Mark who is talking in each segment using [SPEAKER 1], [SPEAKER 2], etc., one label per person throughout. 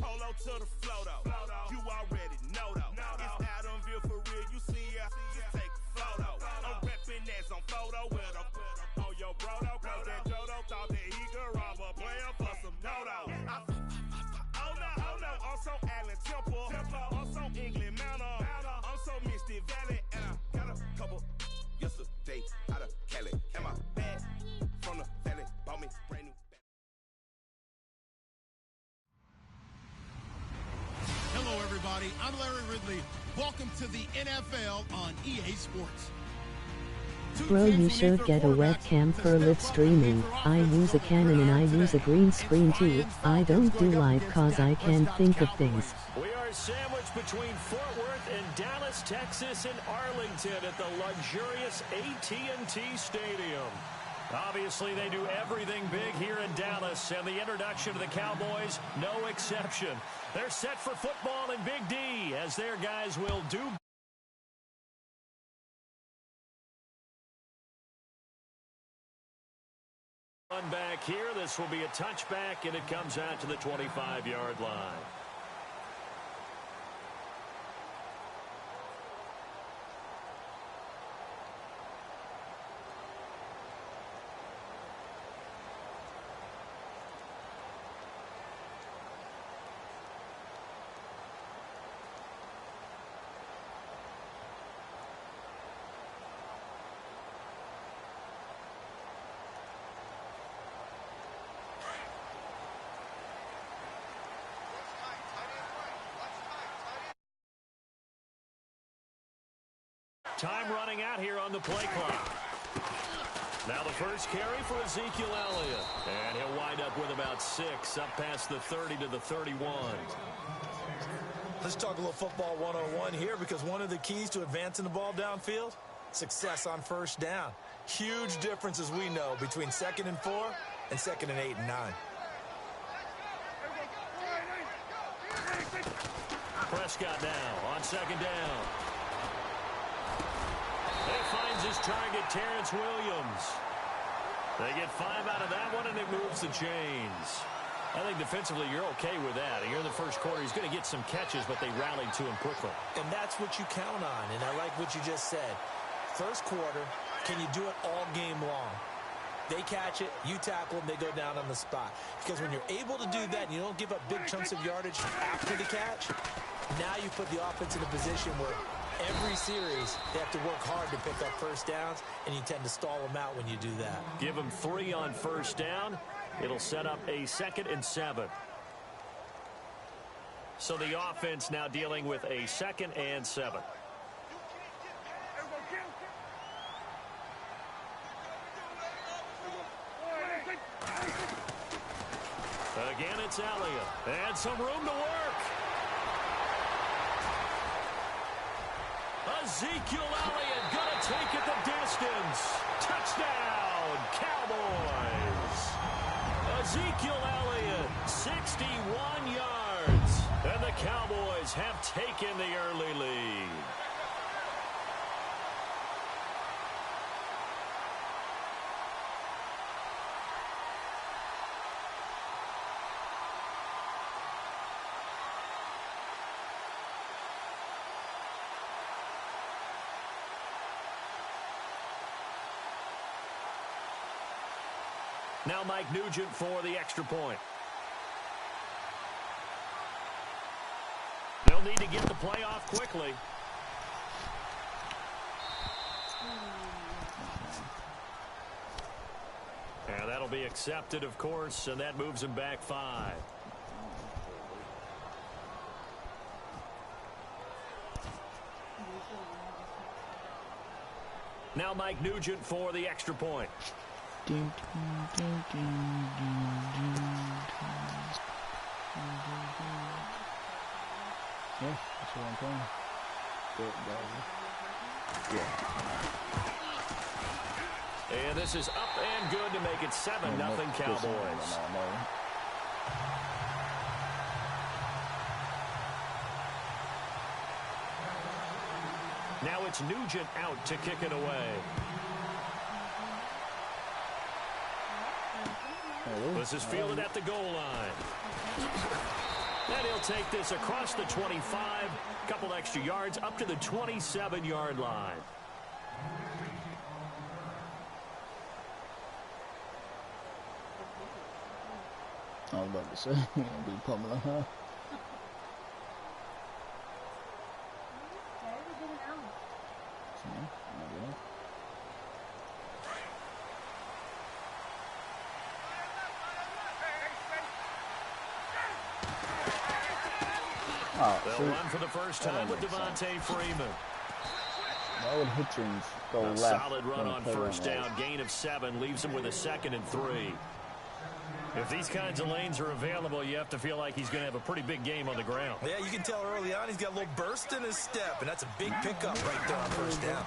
[SPEAKER 1] Polo to the flow though. You already know though. It's Adamville for real. You see ya, just take a photo. I'm reppin' that's on photo with a on your bro though. Cause that Jodo thought that he could rob a player for some no-no. Oh no, I'm so Allen Temple. I'm so England Mountain. I'm so Misty Valley. And I got a couple yesterday out of Cali. And my bag from the valley bought me brand new.
[SPEAKER 2] Hello, everybody. I'm Larry Ridley. Welcome to the NFL on EA Sports.
[SPEAKER 3] Bro, you should get a webcam for live streaming. I use a Canon and I use a green screen too. I don't do live cause I can't think of things.
[SPEAKER 4] We are sandwiched between Fort Worth and Dallas, Texas and Arlington at the luxurious AT&T Stadium. Obviously, they do everything big here in Dallas, and the introduction of the Cowboys, no exception. They're set for football in Big D, as their guys will do. Run back here. This will be a touchback, and it comes out to the 25-yard line. Time running out here on the play clock. Now the first carry for Ezekiel Elliott. And he'll wind up with about 6, up past the 30 to the 31.
[SPEAKER 5] Let's talk a little football 101 here, because one of the keys to advancing the ball downfield, success on first down. Huge difference, as we know, between 2nd and 4 and 2nd and 8 and 9.
[SPEAKER 4] Prescott now on 2nd down. He finds his target, Terrence Williams. They get 5 out of that one, and it moves the chains. I think defensively you're okay with that. Here in the first quarter, he's going to get some catches, but they rallied to him quickly.
[SPEAKER 5] And that's what you count on, and I like what you just said. First quarter, can you do it all game long? They catch it, you tackle them, they go down on the spot. Because when you're able to do that and you don't give up big chunks of yardage after the catch, now you put the offense in a position where every series, they have to work hard to pick up first downs, and you tend to stall them out when you do that.
[SPEAKER 4] Give them 3 on first down. It'll set up a 2nd and 7. So the offense now dealing with a 2nd and 7. Again, it's Elliott. And some room to work. Ezekiel Elliott going to take it the distance. Touchdown, Cowboys. Ezekiel Elliott, 61 yards. And the Cowboys have taken the early lead. Now Mike Nugent for the extra point. They'll need to get the play off quickly. And that'll be accepted, of course, and that moves him back 5. Now Mike Nugent for the extra point.
[SPEAKER 6] Yeah, that's what I'm playing. Yeah.
[SPEAKER 4] And this is up and good to make it 7-0 Cowboys. Now it's Nugent out to kick it away. This is fielded at the goal line. And he'll take this across the 25, couple extra yards up to the 27-yard line.
[SPEAKER 6] I was about to say, you're going to be pummeling her.
[SPEAKER 4] They'll run for the first time with Devontae Freeman.
[SPEAKER 6] Why would Hitchens go left?
[SPEAKER 4] Solid run on first down. Gain of 7 leaves him with a 2nd and 3. If these kinds of lanes are available, you have to feel like he's going to have a pretty big game on the ground.
[SPEAKER 5] Yeah, you can tell early on he's got a little burst in his step, and that's a big pickup right there on first down.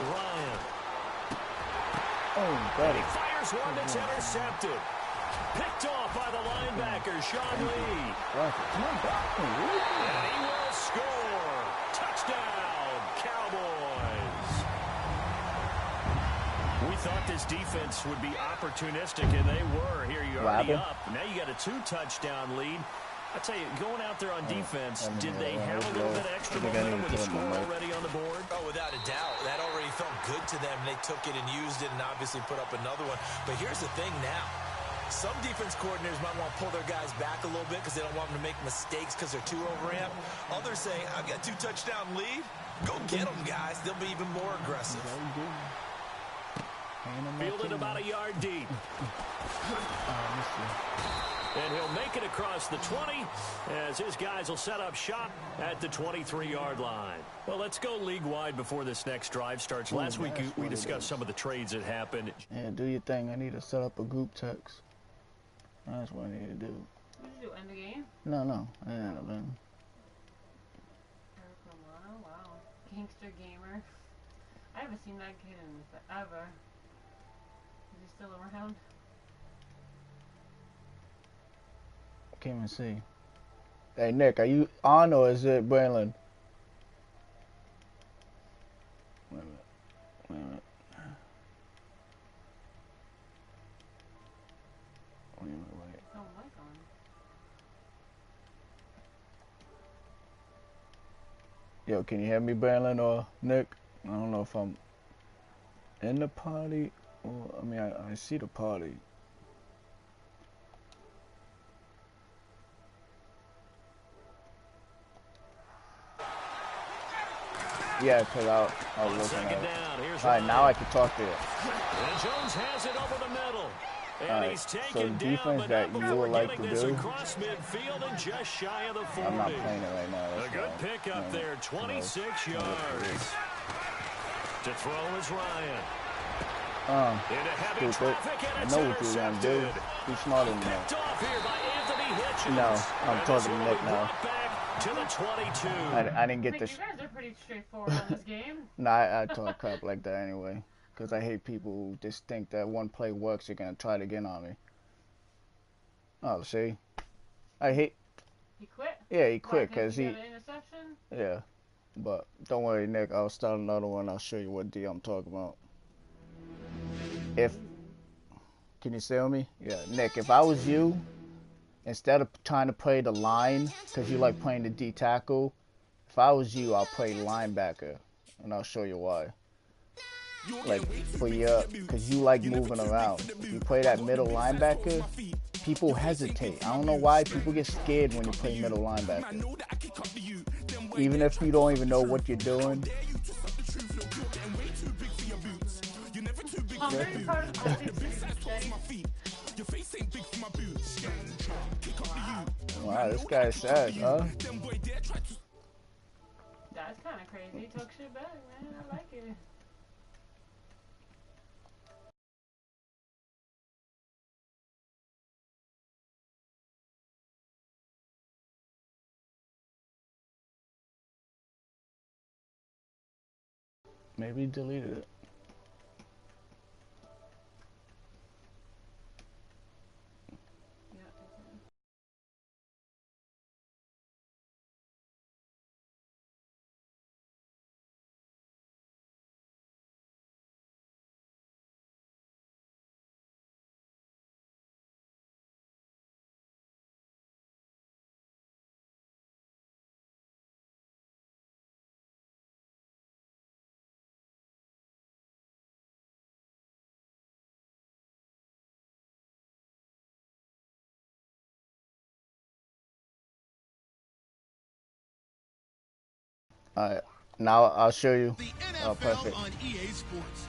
[SPEAKER 4] Ryan.
[SPEAKER 6] Oh,
[SPEAKER 4] and he fires one that's intercepted. Picked off by the linebacker, Sean Lee. And he will score. Touchdown, Cowboys. We thought this defense would be opportunistic, and they were. Here you're already up. Now you got a 2-touchdown lead. I tell you, going out there on defense, did they have a little bit of extra momentum with the score already on the board?
[SPEAKER 5] Oh, without a doubt. That already felt good to them. They took it and used it and obviously put up another one. But here's the thing now. Some defense coordinators might want to pull their guys back a little bit because they don't want them to make mistakes because they're too overamped. Others say, I've got 2-touchdown lead. Go get them, guys. They'll be even more aggressive.
[SPEAKER 4] Fielded about a yard deep. And he'll make it across the 20 as his guys will set up shop at the 23-yard line. Well, let's go league-wide before this next drive starts. Last week, we discussed some of the trades that happened.
[SPEAKER 6] Yeah, do your thing. I need to set up a group text. That's what I need to do.
[SPEAKER 7] What did you do, end the game?
[SPEAKER 6] No. I didn't have any.
[SPEAKER 7] Wow. Gangster gamer. I haven't seen that kid in forever. Is he still around?
[SPEAKER 6] Can't even see. Hey, Nick, are you on or is it Braylon? Wait a minute.
[SPEAKER 7] No mic on.
[SPEAKER 6] Yo, can you hear me, Braylon or Nick? I don't know if I'm in the party or, I mean, I see the party. Yeah, because I was looking at it. All right, now I can talk to you.
[SPEAKER 4] And Jones has it over the middle. And he's taken
[SPEAKER 6] so defense that you would like to do,
[SPEAKER 4] across midfield and just shy of the 40.
[SPEAKER 6] I'm not playing it right now.
[SPEAKER 4] A good pickup there, 26 yards. To throw is Ryan. Into heavy traffic, and it's
[SPEAKER 6] I know what you're going to do. Be smarter than that.
[SPEAKER 4] Picked off here by Anthony Hitchens.
[SPEAKER 6] No, I'm talking to Nick now.
[SPEAKER 4] To the 22.
[SPEAKER 6] I didn't get this.
[SPEAKER 7] You guys are pretty straightforward on this game.
[SPEAKER 6] Nah, I talk crap like that anyway. Because I hate people who just think that one play works, you're going to try it again on me. Oh, see? I hate...
[SPEAKER 7] He quit?
[SPEAKER 6] Yeah, he quit because he...
[SPEAKER 7] Got an interception?
[SPEAKER 6] Yeah. But don't worry, Nick. I'll start another one. I'll show you what D I'm talking about. If... Can you see me? Yeah. Nick, if I was you, instead of trying to play the line, because you like playing the D tackle, if I was you, I'll play linebacker. And I'll show you why. Like, for your, because you like moving around. If you play that middle linebacker, people hesitate. I don't know why people get scared when you play middle linebacker. Even if you don't even know what you're doing. Wow, this guy is sad, huh?
[SPEAKER 7] That's kind of crazy. He took shit back, man. I like it.
[SPEAKER 6] Maybe he deleted it. Alright, now I'll show you.
[SPEAKER 2] The
[SPEAKER 6] Oh,
[SPEAKER 2] NFL
[SPEAKER 6] perfect.
[SPEAKER 2] on EA Sports.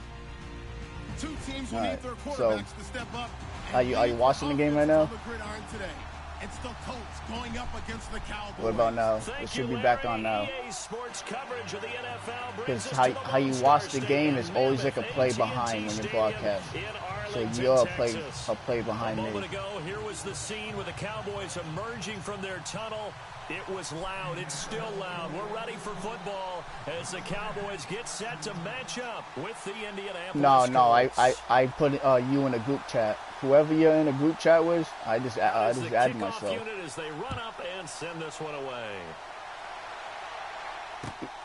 [SPEAKER 2] Two teams will
[SPEAKER 6] All
[SPEAKER 2] need
[SPEAKER 6] right,
[SPEAKER 2] their
[SPEAKER 6] so,
[SPEAKER 2] quarterbacks to step up.
[SPEAKER 6] Are you watching the game right now?
[SPEAKER 2] Today. It's the Colts going up against the Cowboys.
[SPEAKER 6] What about now? It should be back on now. Because how you watch the game is always like a play behind when you broadcast. So you're a play behind me.
[SPEAKER 4] Here was the scene with the Cowboys emerging from their tunnel. It was loud. It's still loud. We're ready for football as the Cowboys get set to match up with the Indianapolis Colts.
[SPEAKER 6] I put you in a group chat. Whoever you're in a group chat with, I just added myself.
[SPEAKER 4] Unit as they run up and send this one away.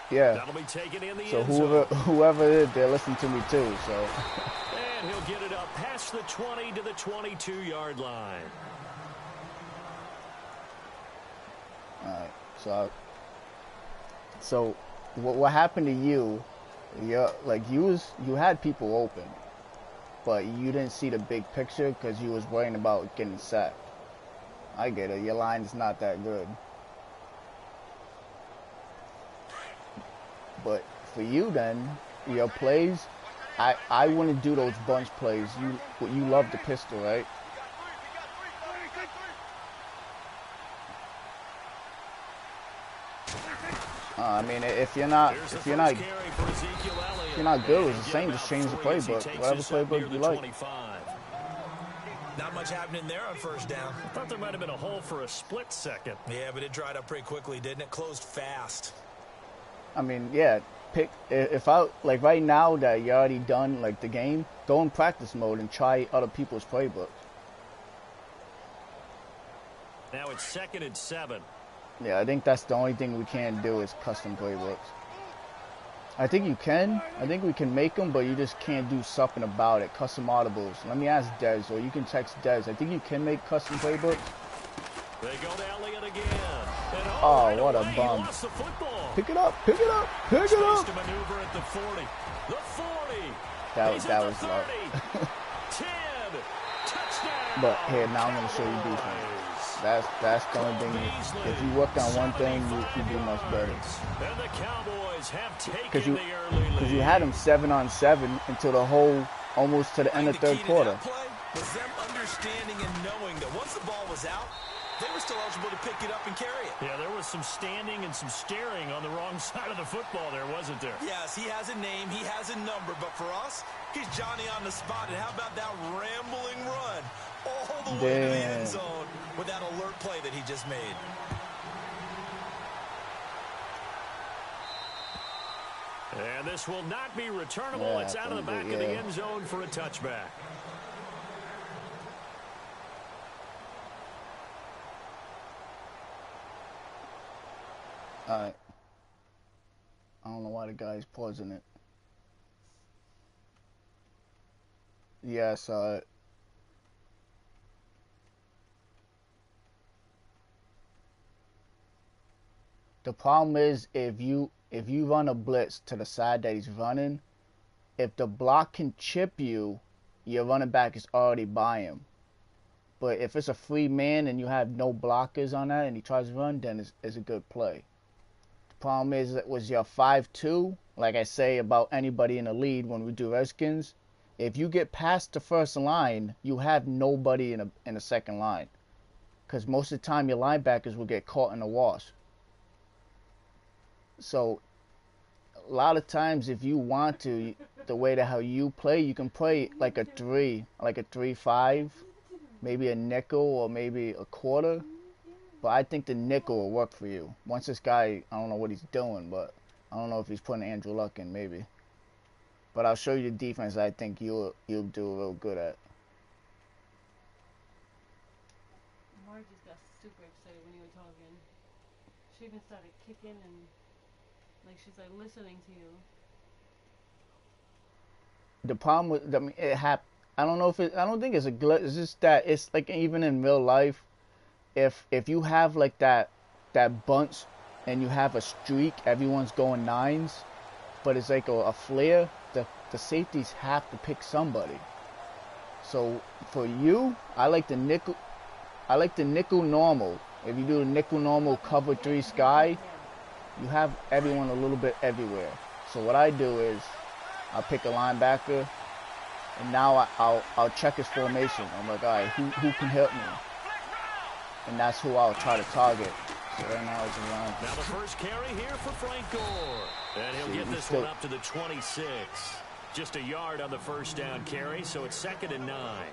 [SPEAKER 6] Yeah.
[SPEAKER 4] That'll be taken in the
[SPEAKER 6] so
[SPEAKER 4] end zone.
[SPEAKER 6] whoever it is, they're listening to me too. So.
[SPEAKER 4] And he'll get it up past the 20 to the 22-yard line.
[SPEAKER 6] Alright, so what happened to you? You had people open, but you didn't see the big picture because you was worrying about getting sacked. I get it. Your line is not that good, but for you then, your plays, I wouldn't do those bunch plays. You love the pistol, right? I mean, if you're not good, it's the same. Just change the playbook, whatever playbook you like.
[SPEAKER 5] Not much happening there on first down.
[SPEAKER 4] I thought there might have been a hole for a split second.
[SPEAKER 5] Yeah, but it dried up pretty quickly, didn't it? Closed fast.
[SPEAKER 6] I mean, yeah. If I like right now that you're already done like the game, go in practice mode and try other people's playbooks.
[SPEAKER 4] Now it's 2nd and 7.
[SPEAKER 6] Yeah, I think that's the only thing we can't do is custom playbooks. I think you can. I think we can make them, but you just can't do something about it. Custom audibles. Let me ask Dez, or you can text Dez. I think you can make custom playbooks.
[SPEAKER 4] They go to Elliott again. And
[SPEAKER 6] oh,
[SPEAKER 4] right
[SPEAKER 6] what
[SPEAKER 4] away,
[SPEAKER 6] a bum.
[SPEAKER 4] He lost the football.
[SPEAKER 6] Pick it up, pick it up, pick it up.
[SPEAKER 4] To maneuver at the 40. The 40.
[SPEAKER 6] That was low.
[SPEAKER 4] 10. Touchdown.
[SPEAKER 6] But here, now I'm going to show you defense. That's the only thing. If you work on one thing, you do much better.
[SPEAKER 4] And the Cowboys have taken the early lead.
[SPEAKER 6] Because you had them 7-on-7 until the whole almost to the end of third quarter.
[SPEAKER 5] Was them understanding and knowing that once the ball was out, they were still eligible to pick it up and carry it.
[SPEAKER 4] Yeah, there was some standing and some staring on the wrong side of the football there, wasn't there?
[SPEAKER 5] Yes, he has a name, he has a number, but for us, he's Johnny on the spot. And how about that rambling run all the way to the end zone with that alert play that he just made?
[SPEAKER 4] And this will not be returnable.
[SPEAKER 6] Yeah,
[SPEAKER 4] it's out of the back of the end zone for a touchback.
[SPEAKER 6] Alright. I don't know why the guy's pausing it. Yeah, I saw it. The problem is if you run a blitz to the side that he's running, if the block can chip you, your running back is already by him. But if it's a free man and you have no blockers on that and he tries to run, then it's a good play. Problem is that was your 5-2, like I say about anybody in the lead when we do Redskins, if you get past the first line, you have nobody in a second line. Because most of the time your linebackers will get caught in a wash. So a lot of times if you want to, the way that how you play, you can play like a 3-5, maybe a nickel or maybe a quarter. But I think the nickel will work for you. Once this guy, I don't know what he's doing, but I don't know if he's putting Andrew Luck in, maybe. But I'll show you the defense I think you'll do real good at.
[SPEAKER 7] Mark just got super excited when you were talking. She even started kicking and like she's like listening to you.
[SPEAKER 6] The problem with, I mean, it happened. I don't know if it. I don't think it's a glitch. It's just that it's like even in real life, if you have like that bunch and you have a streak, everyone's going nines, but it's like a flare. The safeties have to pick somebody. So for you, I like the nickel. I like the nickel normal. If you do the nickel normal cover 3 sky, you have everyone a little bit everywhere. So what I do is I'll pick a linebacker, and now I'll check his formation. I'm like, all right, who can help me? And that's who I'll try to target. So right now it's around.
[SPEAKER 4] Now the first carry here for Frank Gore. And he'll get this one up to the 26. Just a yard on the first down carry, so it's 2nd and 9.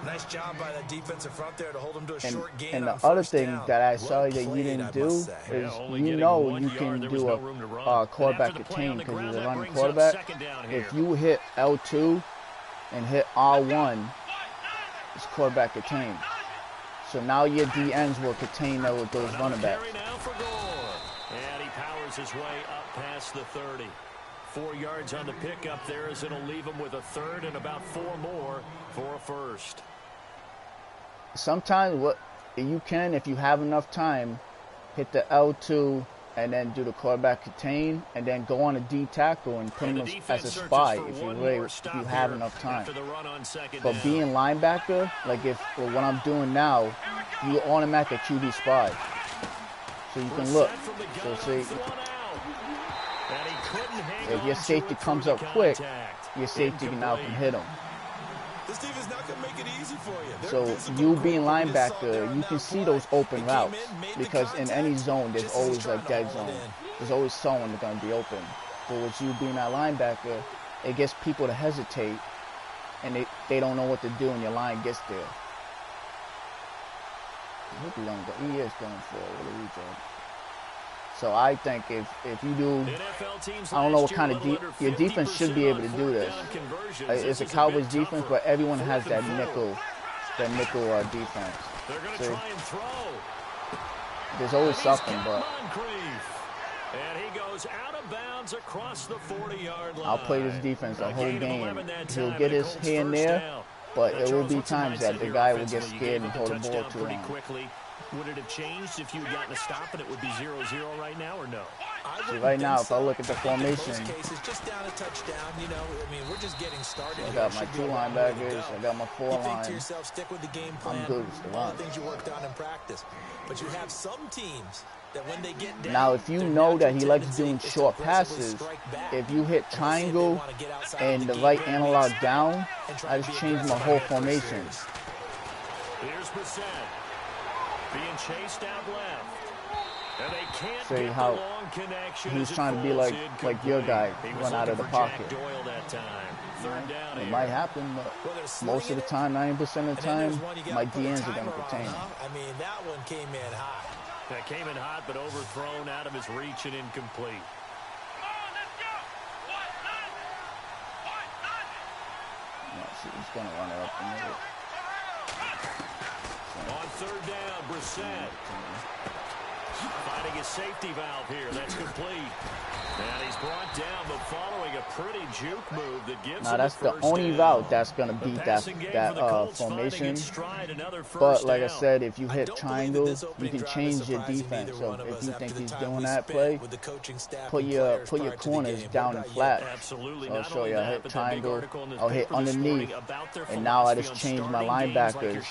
[SPEAKER 5] Nice job by that defensive front there to hold him to a short gain.
[SPEAKER 6] And the other thing that I saw that you didn't do is you know you can do a quarterback attain because he's a running quarterback. If you hit L2 and hit R1, it's quarterback attain. So now your DNs will contain those running backs.
[SPEAKER 4] And he powers his way up past the 30. 4 yards on the pickup there as it'll leave him with a 3rd and about 4 more for a first.
[SPEAKER 6] Sometimes what you can, if you have enough time, hit the L2 and then do the quarterback contain and then go on a D tackle and put him as a spy if you have enough time. But being linebacker, like what I'm doing now, you automatically QB spy. So you can look. So say if your safety comes up quick, your safety now can hit him.
[SPEAKER 5] This defense not going to make it easy for you.
[SPEAKER 6] So you being linebacker, you can see those open routes because in any zone, there's always like dead zone. There's always someone that's going to be open. But with you being that linebacker, it gets people to hesitate and they don't know what to do and your line gets there. He is going for it. What are we doing? So I think if you do, I don't know what kind of your defense should be able to do this. It's a Cowboys defense, but everyone has that nickel defense. So there's always something, but
[SPEAKER 4] and he goes out of bounds across the 40-yard line.
[SPEAKER 6] I'll play this defense the whole game. He'll get his hand there, but it will be times that the guy will get scared and hold the ball too long.
[SPEAKER 4] Would it have changed if you had gotten a stop and it would be 0-0 right now, or no?
[SPEAKER 6] See, right now, if I look at the formation,
[SPEAKER 5] it's just down a touchdown. You know, I mean, we're just getting started.
[SPEAKER 6] I got my 2 linebackers. I got my 4
[SPEAKER 5] line. You think
[SPEAKER 6] line.
[SPEAKER 5] to yourself, stick with the game plan.
[SPEAKER 6] I'm good with the
[SPEAKER 5] all
[SPEAKER 6] run.
[SPEAKER 5] the things you worked on in practice. But you have some teams that when they get down,
[SPEAKER 6] now, if you know that he likes doing short passes, if you hit triangle and the right analog down, I just changed my whole formation.
[SPEAKER 4] Here's Brissett. Being chased out left. And they can't
[SPEAKER 6] See
[SPEAKER 4] get
[SPEAKER 6] how
[SPEAKER 4] the long connection.
[SPEAKER 6] he's trying to be like your guy, run out of the pocket.
[SPEAKER 4] That time. 3rd down
[SPEAKER 6] it might happen, but most of the time, 90% of the time, my DNs are going to contain him.
[SPEAKER 5] I mean, that one came in hot.
[SPEAKER 4] That came in hot, but overthrown out of his reach and incomplete.
[SPEAKER 6] He's going to run it up the middle.
[SPEAKER 4] On 3rd down, Brissett. Finding his safety valve here. That's complete. And he's brought down, but following a pretty juke move that gives
[SPEAKER 6] now, that's the only route that's going to beat that formation. But like I said, if you hit triangle, you can change your defense. So if you think he's doing that play, put your corners down and flat. So I'll show you. I hit triangle, I'll hit underneath, and now I just change my linebackers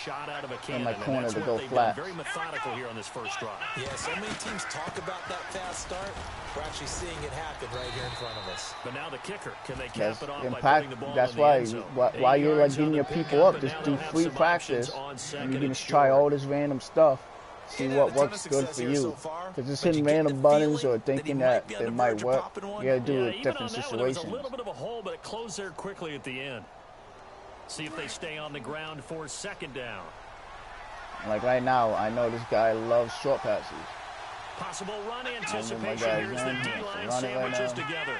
[SPEAKER 6] and my corner to go flat.
[SPEAKER 4] Very methodical here on this first drive.
[SPEAKER 5] Yeah, so many teams talk about that fast start. We're actually seeing it happen right here in front of us.
[SPEAKER 4] But now the kicker, can they cap it off by putting the ball
[SPEAKER 6] that's
[SPEAKER 4] in the
[SPEAKER 6] why
[SPEAKER 4] end zone?
[SPEAKER 6] while you're like getting your people up, just do free practice, and you can just try all this random stuff, see what works good for you. Because just hitting random buttons or thinking that it might work, you gotta do it different situations.
[SPEAKER 4] There was a little bit of a hole, but it closed there quickly at the end. See if they stay on the ground for 2nd down.
[SPEAKER 6] Like right now, I know this guy loves short passes.
[SPEAKER 4] Possible run anticipation. Here's the D-line sandwiches together.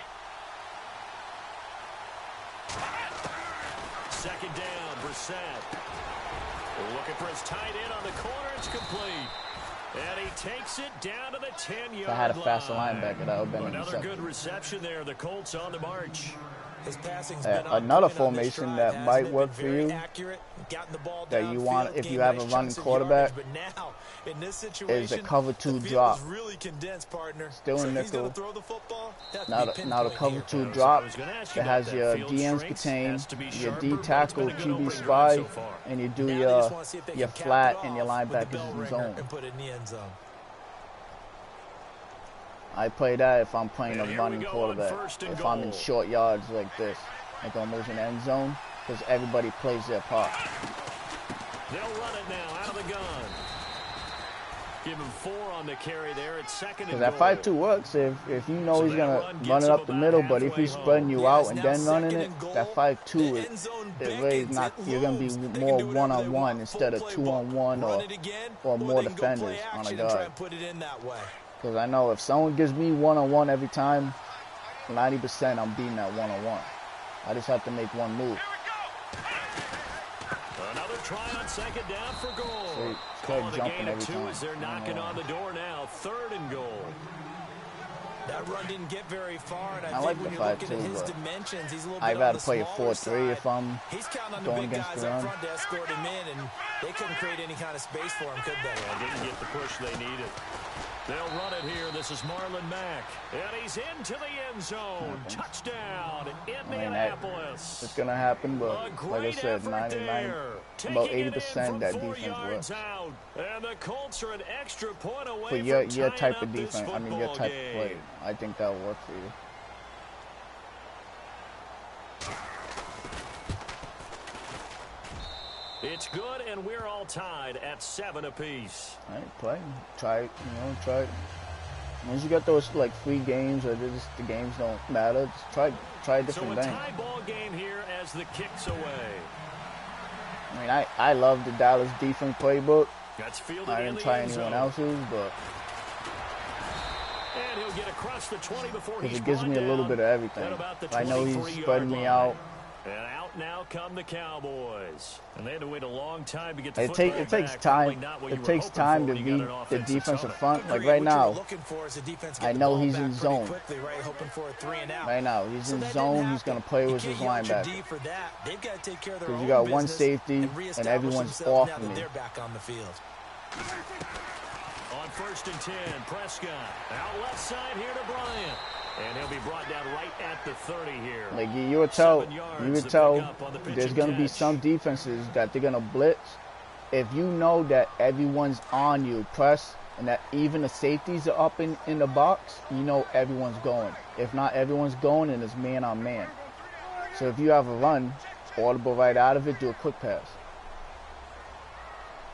[SPEAKER 4] second down. Brissett looking for his tight end on the corner. It's complete. And he takes it down to the 10-yard line.
[SPEAKER 6] If I had a faster linebacker, that would have been
[SPEAKER 4] another good reception there. The Colts on the march.
[SPEAKER 5] His passing's been
[SPEAKER 6] another formation that might work for you, that you want if you have a running quarterback, is a cover 2 drop. Still in nickel. Now the cover 2 drop that has your DNs contained, your D tackle, QB spy, and you do your flat and your linebackers in zone. I play that if I'm playing a running quarterback. If I'm in short yards like this, like almost in the end zone, because everybody plays their part.
[SPEAKER 4] They'll run it now out of the gun. Give him 4 on the carry there. It's second and goal.
[SPEAKER 6] Because that 5-2 works if you know he's going to run it up the middle, but if he's spreading you out and then running it, that 5-2 is really not, you're going to be more one-on-one instead of 2-on-1 or more defenders on a guard. Because I know if someone gives me one-on-one every time, 90% I'm beating that one-on-one. I just have to make one move.
[SPEAKER 4] Another try on second down for goal.
[SPEAKER 6] See,
[SPEAKER 4] Call the
[SPEAKER 6] jumping
[SPEAKER 4] gain of
[SPEAKER 6] every
[SPEAKER 4] 2
[SPEAKER 6] time.
[SPEAKER 4] as they're knocking on the door now. 3rd and goal.
[SPEAKER 5] That run didn't get very far, and
[SPEAKER 6] I like the 5-2, but I'd rather play a 4-3 if I'm going against the run.
[SPEAKER 5] Front to escort him in, and they couldn't create any kind of space for him, could they?
[SPEAKER 4] They didn't get the push they needed. They'll run it here. This is Marlon Mack. And he's into the end zone. Touchdown, Indianapolis.
[SPEAKER 6] It's going to happen, but like I said, 99, about 80% that defense works.
[SPEAKER 4] And the Colts are an extra point away
[SPEAKER 6] For your type of defense, I mean your type of play, I think that'll work for you.
[SPEAKER 4] It's good, and we're all tied at 7 apiece.
[SPEAKER 6] All right, play. Try it, try it. Once you got those, like, free games or just the games don't matter, just try a different thing.
[SPEAKER 4] So a tie ball game here as the kick's away.
[SPEAKER 6] I mean, I love the Dallas defense playbook.
[SPEAKER 4] That's fielded
[SPEAKER 6] I didn't try anyone else's, but
[SPEAKER 4] and he'll get across the 20 before he's
[SPEAKER 6] it gives me a little bit of everything. I know he's spreading me out.
[SPEAKER 4] And out now come the Cowboys. And they had to wait a long time to get the
[SPEAKER 6] It takes time. It takes time to beat the defensive front. Like right now, I know he's in zone. Right now, he's in zone. He's going to play with his linebacker. Because you got one safety, and everyone's off of me.
[SPEAKER 4] On 1st and 10, Prescott. Out left side here to Bryant. And he'll be brought down right at the 30 here.
[SPEAKER 6] Like you would tell there's going to be some defenses that they're going to blitz. If you know that everyone's on you, press, and that even the safeties are up in the box, you know everyone's going. If not everyone's going, and it's man on man. So if you have a run, audible right out of it, do a quick pass.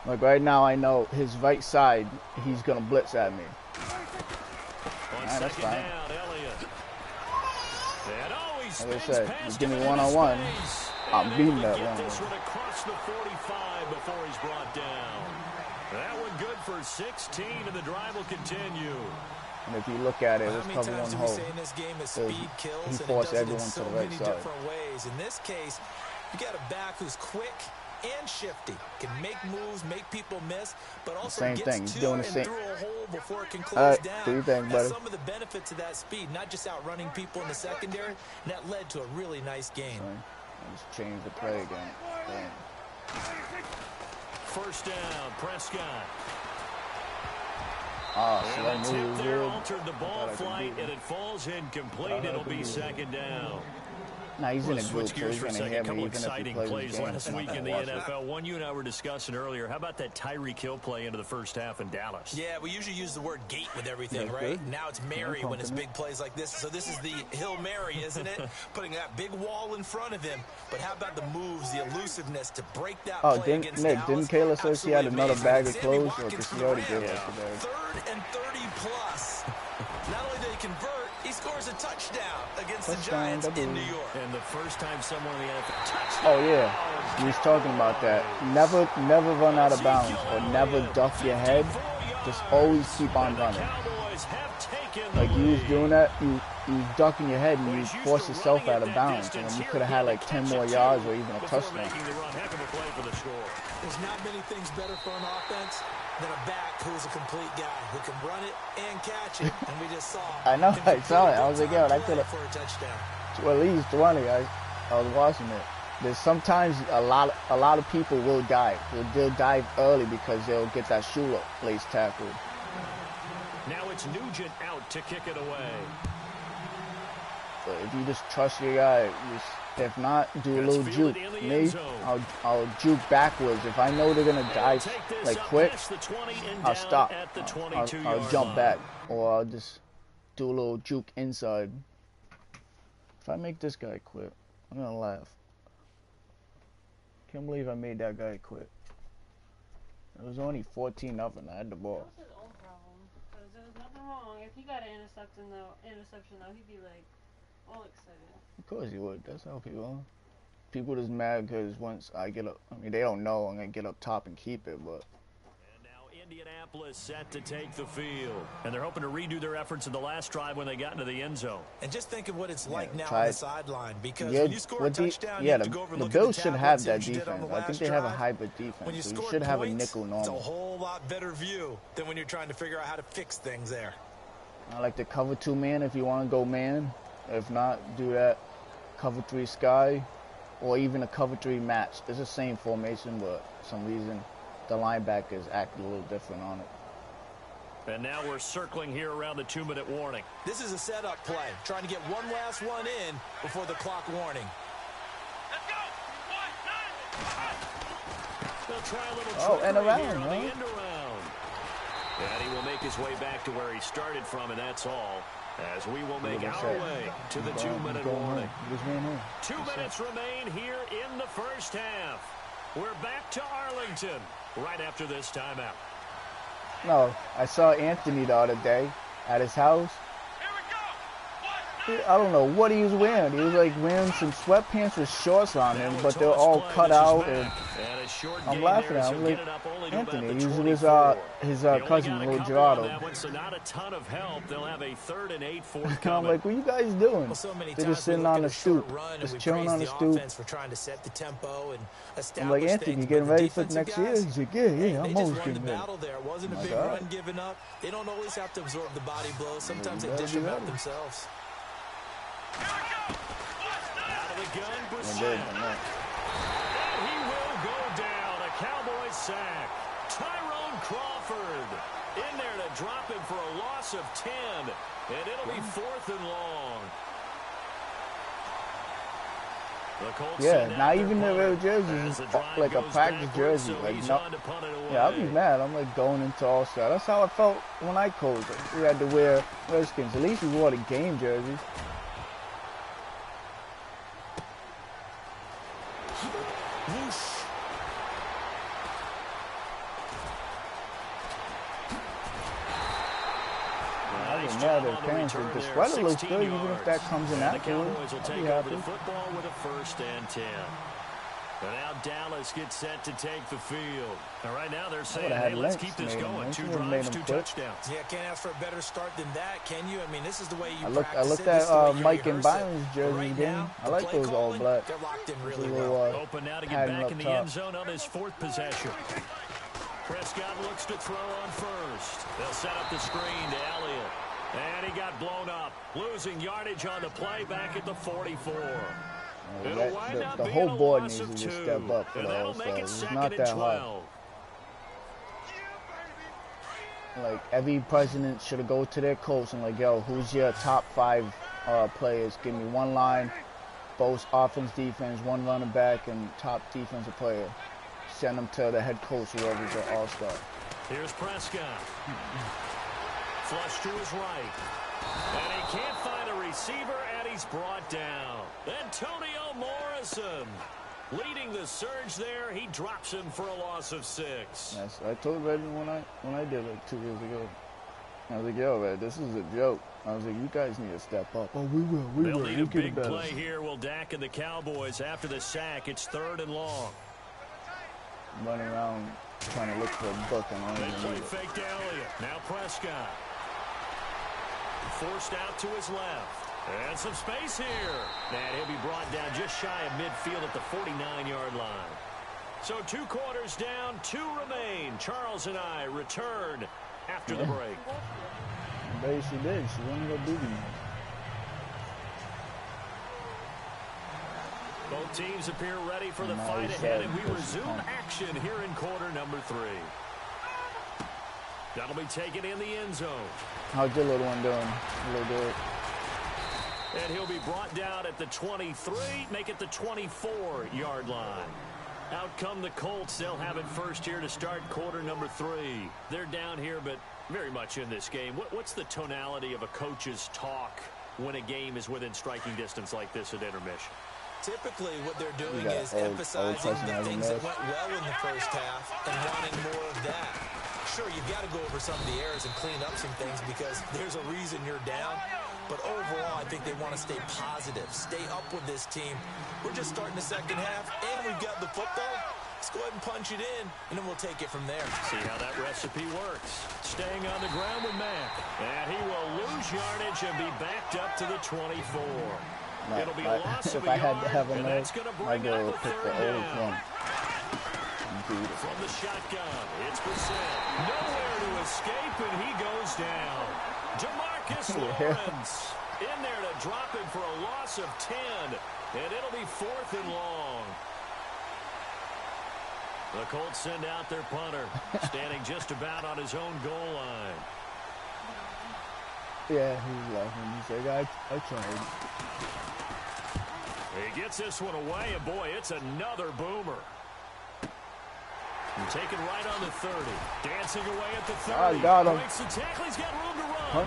[SPEAKER 6] Like right now, I know his right side, he's going to blitz at me. Alright, that's fine. Like I said, you give me one-on-one, I'm beating that one.
[SPEAKER 4] This one across the 45 before he's brought down. That one good for 16, and the drive will continue.
[SPEAKER 6] And if you look at it, it's cover one hole. He forced everyone to the right side.
[SPEAKER 5] In this case, you got a back who's quick and shifty, can make moves, make people miss, but also gets to and through a hole before it can close down.
[SPEAKER 6] Do you think, buddy?
[SPEAKER 5] That's some of the benefits of that speed, not just outrunning people in the secondary, and that led to a really nice game.
[SPEAKER 6] I just changed the play again. Damn.
[SPEAKER 4] 1st down, Prescott.
[SPEAKER 6] So that move
[SPEAKER 4] there altered the ball flight, and it falls incomplete. It'll be 2nd down.
[SPEAKER 6] Nah, he's in a group, so he's going to hit me even if he
[SPEAKER 4] exciting
[SPEAKER 6] plays
[SPEAKER 4] plays
[SPEAKER 6] game.
[SPEAKER 4] last week in the NFL. One you and I were discussing earlier. How about that Tyreek Hill play into the first half in Dallas?
[SPEAKER 5] Yeah, we usually use the word gate with everything, right? Good. Now it's Mary when it's big plays like this. So this is the Hill Mary, isn't it? Putting that big wall in front of him. But how about the moves, the elusiveness to break that play against Dallas?
[SPEAKER 6] Didn't Kayla say she had another bag of clothes? Or because she already did that today.
[SPEAKER 5] 3rd and 30 plus. Not only did he convert, he scores a touchdown against the Giants in New York.
[SPEAKER 4] And the first time someone in the NFL touched.
[SPEAKER 6] Oh yeah, he was talking about that. Never run out of bounds or never duck your head. Just always keep on running. Like he was doing that. you ducking your head and you force yourself out of bounds. And you could have had like 10 more yards or even a touchdown.
[SPEAKER 5] There's not many things better for an offense than a back who's a complete guy who can run it and catch it. And we just saw.
[SPEAKER 6] I know, I saw it. I was like, yo, that could have.
[SPEAKER 5] For a touchdown.
[SPEAKER 6] Well, at least 20. I was watching it. There's sometimes a lot of people will dive. They'll dive early because they'll get that shoelace tackled.
[SPEAKER 4] Now it's Nugent out to kick it away.
[SPEAKER 6] But if you just trust your guy, if not, do a little juke. Me, I'll juke backwards. If I know they're gonna dive like quick, I'll stop. I'll jump back, or I'll just do a little juke inside. If I make this guy quit, I'm gonna laugh. Can't believe I made that guy quit. It was only 14-0. I had the ball.
[SPEAKER 7] That was his own problem. Because there was nothing wrong. If he got an interception though, he'd be like all excited.
[SPEAKER 6] Of course he would. That's how people are. People just mad because once I get up, I mean, they don't know I'm going to get up top and keep it, but.
[SPEAKER 4] And now Indianapolis set to take the field. And they're hoping to redo their efforts in the last drive when they got into the end zone.
[SPEAKER 5] And just think of what it's like now on the sideline. Because
[SPEAKER 6] yeah,
[SPEAKER 5] when you score a touchdown,
[SPEAKER 6] yeah,
[SPEAKER 5] you have to go over and
[SPEAKER 6] the
[SPEAKER 5] look
[SPEAKER 6] Bills
[SPEAKER 5] at
[SPEAKER 6] should
[SPEAKER 5] the
[SPEAKER 6] have
[SPEAKER 5] tablets
[SPEAKER 6] that
[SPEAKER 5] you did on
[SPEAKER 6] defense.
[SPEAKER 5] the
[SPEAKER 6] I think
[SPEAKER 5] last
[SPEAKER 6] they have a
[SPEAKER 5] drive.
[SPEAKER 6] hybrid defense.
[SPEAKER 5] When you
[SPEAKER 6] So you
[SPEAKER 5] score
[SPEAKER 6] should have a
[SPEAKER 5] points,
[SPEAKER 6] nickel
[SPEAKER 5] it's a
[SPEAKER 6] normal.
[SPEAKER 5] whole lot better view than when you're trying to figure out how to fix things there.
[SPEAKER 6] I like the cover 2 man if you want to go man. If not, do that cover 3 sky or even a cover 3 match. It's the same formation, but for some reason the linebackers act a little different on it.
[SPEAKER 4] And now we're circling here around the 2-minute warning.
[SPEAKER 5] This is a setup play, trying to get one last one in before the clock warning.
[SPEAKER 1] Let's go.
[SPEAKER 4] They'll try a little
[SPEAKER 6] and
[SPEAKER 4] trickery
[SPEAKER 6] around,
[SPEAKER 4] here on
[SPEAKER 6] huh?
[SPEAKER 4] the end around. And he will make his way back to where he started from, and that's all. As we will make our way to the 2-minute warning.
[SPEAKER 6] 2
[SPEAKER 4] minutes remain here in the first half. We're back to Arlington right after this timeout.
[SPEAKER 6] No, I saw Anthony the other day at his house. I don't know what he was wearing. He was like wearing some sweatpants with shorts on him, but they're all cut out. And I'm laughing at him. I'm like, Anthony, he's with his cousin, little Gerardo.
[SPEAKER 4] So not a ton of help. They'll have a 3rd and 8
[SPEAKER 6] And I'm like, what are you guys doing?
[SPEAKER 5] Well, so
[SPEAKER 6] they're just sitting on the stoop, just chilling on the stoop.
[SPEAKER 5] For trying to set the tempo and
[SPEAKER 6] I'm like, Anthony, you getting ready for next year? He's like, yeah, I'm always getting ready.
[SPEAKER 5] It wasn't a big run given up. They don't always have to absorb the body blows. Sometimes they dish them out themselves.
[SPEAKER 4] Out of the gun, Brissett. And he will go down. A Cowboys sack. Tyrone Crawford in there to drop him for a loss of 10. And it'll be 4th and long.
[SPEAKER 6] Yeah, not even the real jerseys, like a practice jersey. Like, no, yeah, I'll be mad. I'm like going into All-Star. That's how I felt when I coached. We had to wear Redskins. At least we wore the game jerseys. Yeah, their parents are just, well, it looks good, even if that comes in afterwards. I'll be happy.
[SPEAKER 4] Football with a 1st and 10. And now Dallas gets set to take the field. And right now they're saying, hey, let's keep this going. 2 drives, 2 touchdowns.
[SPEAKER 5] Yeah, can't ask for a better start than that, can you? I mean, this is the way you
[SPEAKER 6] I looked at Mike and Byron's jersey again. I like those all black.
[SPEAKER 5] They're locked in really
[SPEAKER 4] well. Open now to get back in the end zone on his 4th possession. Prescott looks to throw on first. They'll set up the screen to Elliott. And he got blown up, losing yardage on the play back at the 44.
[SPEAKER 6] The whole board needs to just step up for the All-Stars. It's not that hard. Like, every president should have go to their coach and like, yo, who's your top 5 players? Give me one line, both offense, defense, one running back, and top defensive player. Send them to the head coach, whoever's an All-Star.
[SPEAKER 4] Here's Prescott. Flush to his right. And he can't find a receiver, and he's brought down. Antonio Morrison leading the surge there. He drops him for a loss of 6.
[SPEAKER 6] Yes, I told Redden when I did it 2 years ago. I was like, yo, Red, this is a joke. I was like, you guys need to step up. Oh, we will.
[SPEAKER 4] They'll need a big play here. Will Dak and the Cowboys after the sack. It's 3rd and long.
[SPEAKER 6] Running around trying to look for a book and all
[SPEAKER 4] they play fake to Elliott. Now Prescott. Forced out to his left. And some space here. And he'll be brought down just shy of midfield at the 49-yard line. So 2 quarters down, 2 remain. Charles and I return after the break.
[SPEAKER 6] But she did. She wanted to beat me.
[SPEAKER 4] Both teams appear ready for the fight ahead, and we resume action here in quarter number 3. That'll be taken in the end zone.
[SPEAKER 6] How's your little one doing? Really good.
[SPEAKER 4] And he'll be brought down at the 23, make it the 24-yard line. Out come the Colts. They'll have it first here to start quarter number 3. They're down here, but very much in this game. What's the tonality of a coach's talk when a game is within striking distance like this at intermission?
[SPEAKER 5] Typically, what they're doing is emphasizing the things that went well in the first half and wanting more of that. Sure, you've got to go over some of the errors and clean up some things because there's a reason you're down. But overall, I think they want to stay positive, stay up with this team. We're just starting the second half, and we've got the football. Let's go ahead and punch it in, and then we'll take it from there.
[SPEAKER 4] See how that recipe works. Staying on the ground with Mack. And he will lose yardage and be backed up to the 24. It'll be a loss of a yard, and that's going to bring up a third down. From the shotgun, it's Brissett. Nowhere to escape, and he goes down. DeMarcus Lawrence in there to drop him for a loss of 10, and it'll be 4th and long. The Colts send out their punter, standing just about on his own goal line.
[SPEAKER 6] Yeah, he's laughing. He's like, I tried.
[SPEAKER 4] He gets this one away, and boy, it's another boomer. And taken right on the 30. Dancing away at the 30.
[SPEAKER 6] I got him.
[SPEAKER 4] Breaks the tackle. He's got room to run.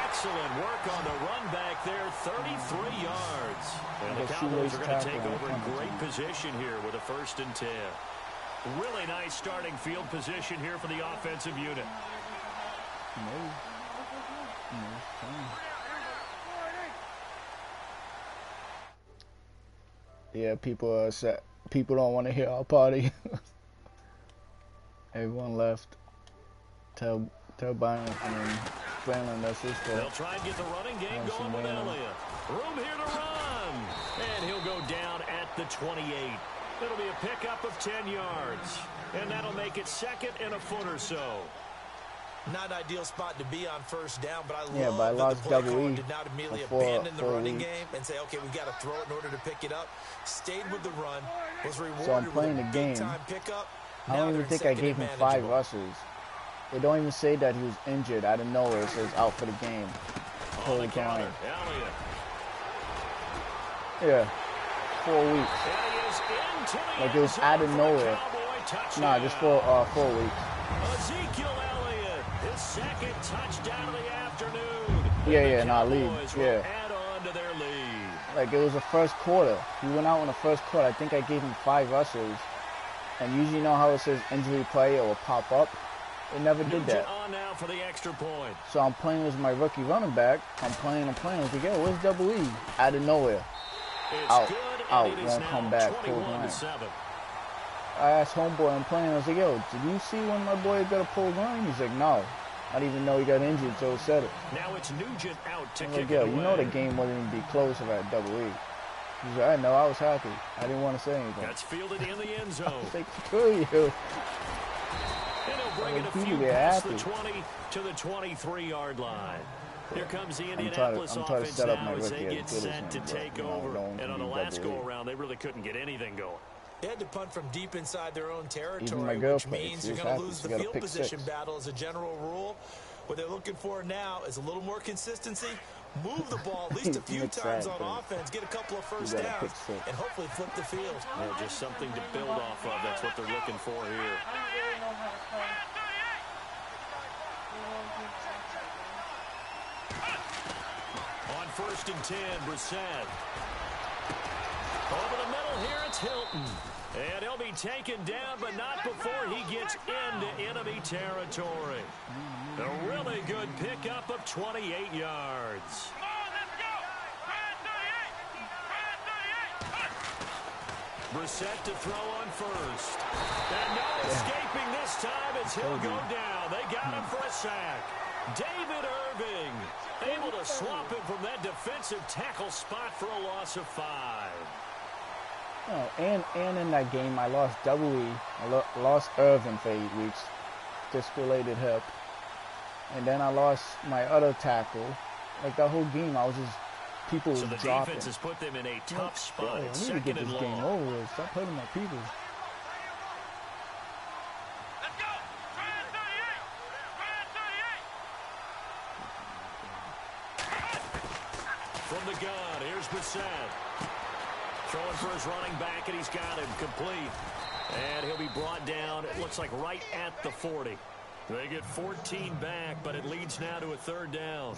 [SPEAKER 4] Excellent work on the run back there. 33 yards. And the Cowboys are going to take over in great position here with a 1st and 10. Really nice starting field position here for the offensive unit.
[SPEAKER 6] Yeah, people are upset. People don't want to hear our party. Everyone left. Tell Byron and Franklin that's his fault.
[SPEAKER 4] They'll try and get the running game going with Elliott. Room here to run. And he'll go down at the 28. It'll be a pickup of 10 yards. And that'll make it 2nd and a foot or so.
[SPEAKER 5] Not an ideal spot to be on 1st down, but I
[SPEAKER 6] love
[SPEAKER 5] that the play caller
[SPEAKER 6] E
[SPEAKER 5] did not immediately abandon the running game and say, okay, we've got to throw it in order to pick it up. Stayed with the run, was rewarded
[SPEAKER 6] so I'm playing
[SPEAKER 5] with a
[SPEAKER 6] the game.
[SPEAKER 5] big-time pickup.
[SPEAKER 6] I don't even think I gave him 5 rushes. They don't even say that he was injured out of nowhere. It says out for the game. Holy cow. Yeah. 4 weeks. Like it was out of nowhere. Nah, just for 4 weeks.
[SPEAKER 4] Ezekiel Elliott, his 2nd touchdown of the afternoon.
[SPEAKER 6] Yeah, nah, lead. Yeah.
[SPEAKER 4] Add on to their lead.
[SPEAKER 6] Like it was the first quarter. He went out in the first quarter. I think I gave him 5 rushes. And usually you know how it says injury play, it will pop up. It never did that.
[SPEAKER 4] On now for the extra point.
[SPEAKER 6] So I'm playing as my rookie running back. I'm playing. I was like, yo, where's Double E? Out of nowhere. Out. Won't come back. I asked homeboy I'm playing. I was like, yo, did you see when my boy got a pull line? He's like, no. I didn't even know he got injured, so it said it.
[SPEAKER 4] Now it's Nugent out to
[SPEAKER 6] I'm
[SPEAKER 4] kick
[SPEAKER 6] like, yo,
[SPEAKER 4] it away.
[SPEAKER 6] you know the game wouldn't even be close if I had Double E. He's like, I know, I was happy. I didn't want to say anything.
[SPEAKER 4] That's fielded in the end zone.
[SPEAKER 6] I was like, screw you.
[SPEAKER 4] And he'll bring it a few past the 20 to the 23-yard line. Here comes the Indianapolis offense now as they get set to take over. And on the last go-around, they really couldn't get anything going.
[SPEAKER 5] They had to punt from deep inside their own territory, which means you're going to lose the field position battle as a general rule. What they're looking for now is a little more consistency. Move the ball at least a few times on offense, get a couple of first downs, and hopefully flip the field.
[SPEAKER 4] Yeah, just something to build off of. That's what they're looking for here. On 1st and 10, Brissett. Over the middle here, it's Hilton. And he'll be taken down, but not before he gets into enemy territory. A really good pickup of 28 yards. Brissett to throw on 1st. And no escaping this time as he'll go down. They got him for a sack. David Irving able to swap him from that defensive tackle spot for a loss of 5.
[SPEAKER 6] Oh, and in that game, I lost double E. I lost Irvin for 8 weeks, disc-related hip, and then I lost my other tackle. Like the whole game, I was just people
[SPEAKER 4] so
[SPEAKER 6] were
[SPEAKER 4] the
[SPEAKER 6] dropping.
[SPEAKER 4] defense has put them in a tough spot.
[SPEAKER 6] I
[SPEAKER 4] It's
[SPEAKER 6] need to get
[SPEAKER 4] second
[SPEAKER 6] this
[SPEAKER 4] and
[SPEAKER 6] game
[SPEAKER 4] long.
[SPEAKER 6] over with. Stop hurting my people.
[SPEAKER 4] From the gun, here's Brissett. Throwing for his running back, and he's got him complete. And he'll be brought down, it looks like right at the 40. They get 14 back, but it leads now to a 3rd down.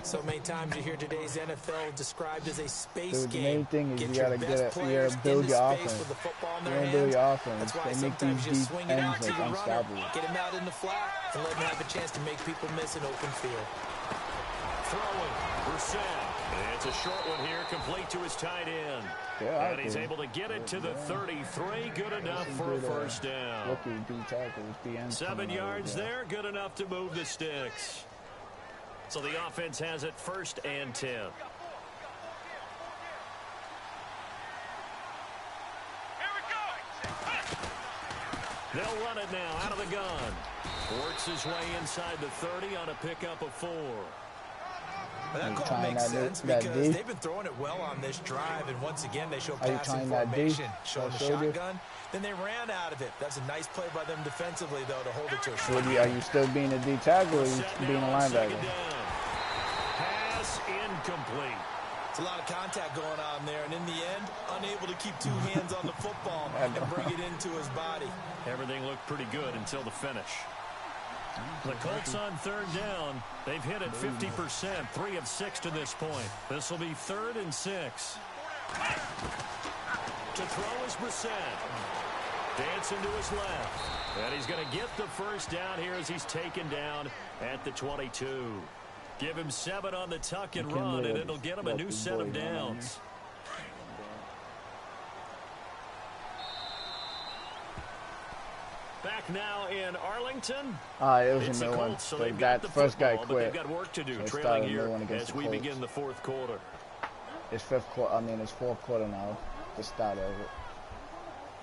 [SPEAKER 5] So many times you hear today's NFL described as a space
[SPEAKER 6] Dude, the
[SPEAKER 5] game.
[SPEAKER 6] main thing is
[SPEAKER 5] Get
[SPEAKER 6] you
[SPEAKER 5] your
[SPEAKER 6] gotta
[SPEAKER 5] best
[SPEAKER 6] you
[SPEAKER 5] players
[SPEAKER 6] gotta build
[SPEAKER 5] into
[SPEAKER 6] your
[SPEAKER 5] space
[SPEAKER 6] offense.
[SPEAKER 5] with the football in
[SPEAKER 6] You
[SPEAKER 5] their
[SPEAKER 6] gotta build
[SPEAKER 5] hands.
[SPEAKER 6] your offense.
[SPEAKER 5] That's why
[SPEAKER 6] They make
[SPEAKER 5] sometimes
[SPEAKER 6] these
[SPEAKER 5] you
[SPEAKER 6] deep
[SPEAKER 5] swing it out
[SPEAKER 6] ends
[SPEAKER 5] to
[SPEAKER 6] like
[SPEAKER 5] your runner,
[SPEAKER 6] unstoppable.
[SPEAKER 5] get him out in the flat, and let him have a chance to make people miss an open field.
[SPEAKER 4] Throwing, Brissett. It's a short one here, complete to his tight end.
[SPEAKER 6] Yeah,
[SPEAKER 4] And he's able to get it to the 33, good enough for a first down.
[SPEAKER 6] Rookie D tackles, the end.
[SPEAKER 4] 7 yards there, good enough to move the sticks. So the offense has it 1st and 10. They'll run it now out of the gun. Works his way inside the 30 on a pickup of 4.
[SPEAKER 5] But that call
[SPEAKER 6] trying
[SPEAKER 5] makes
[SPEAKER 6] that
[SPEAKER 5] sense
[SPEAKER 6] that
[SPEAKER 5] because
[SPEAKER 6] D?
[SPEAKER 5] they've been throwing it well on this drive, and once again they show
[SPEAKER 6] Are you
[SPEAKER 5] passing
[SPEAKER 6] trying that D?
[SPEAKER 5] formation, showing the
[SPEAKER 6] I showed you.
[SPEAKER 5] shotgun. Then they ran out of it. That's a nice play by them defensively, though, to hold it to a shot.
[SPEAKER 6] Are you still being a D tackle or are you
[SPEAKER 4] Set
[SPEAKER 6] being a
[SPEAKER 4] now on 2nd
[SPEAKER 6] linebacker?
[SPEAKER 4] down. Pass incomplete.
[SPEAKER 5] It's a lot of contact going on there, and in the end, unable to keep 2 hands on the football and bring it into his body.
[SPEAKER 4] Everything looked pretty good until the finish. The Colts on 3rd down. They've hit it 50%, 3 of 6 to this point. This will be 3rd and 6. To throw is Brissett. Dancing to his left. And he's going to get the first down here as he's taken down at the 22. Give him 7 on the tuck and run, and it'll get him a new set of downs. Back now in Arlington.
[SPEAKER 6] It was
[SPEAKER 4] It's
[SPEAKER 6] a
[SPEAKER 4] the
[SPEAKER 6] new one.
[SPEAKER 4] Colts, so
[SPEAKER 6] So
[SPEAKER 4] they've got
[SPEAKER 6] that
[SPEAKER 4] the
[SPEAKER 6] first guy
[SPEAKER 4] football, but they've
[SPEAKER 6] quit.
[SPEAKER 4] got work to do,
[SPEAKER 6] So it
[SPEAKER 4] trailing
[SPEAKER 6] started a
[SPEAKER 4] here
[SPEAKER 6] new one against
[SPEAKER 4] as
[SPEAKER 6] the
[SPEAKER 4] we
[SPEAKER 6] Colts.
[SPEAKER 4] begin the 4th quarter.
[SPEAKER 6] It's 4th quarter now. The start of it.